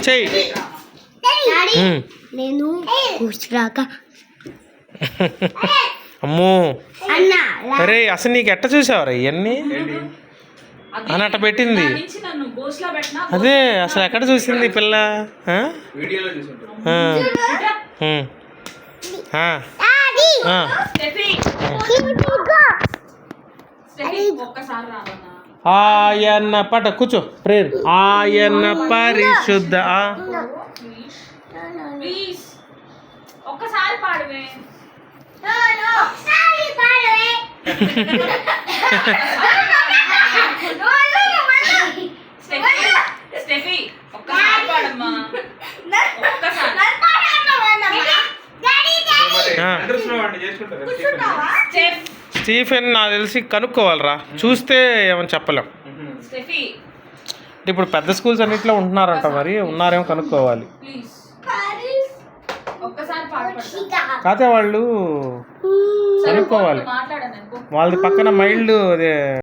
చెయ్యి. నేను కూర్చురాక అమ్మో అరే అసలు నీకు ఎట్ట చూసావరా ఇవన్నీ అని అట్ట పెట్టింది. అదే అసలు ఎక్కడ చూసింది ఈ పిల్ల? ఆయన్న పాట కూర్చో ప్రేయర్. ఆయన పరిశుద్ధ ఒక్కసారి పాడవే. స్టీఫెన్ నాకు తెలిసి కనుక్కోవాలరా, చూస్తే ఏమని చెప్పలేం. ఇప్పుడు పెద్ద స్కూల్స్ అన్నింటిలో ఉంటున్నారంట, మరి ఉన్నారేమో కనుక్కోవాలి. కాకపోతే వాళ్ళు కనుక్కోవాలి, వాళ్ళది పక్కన మైల్డ్ అదే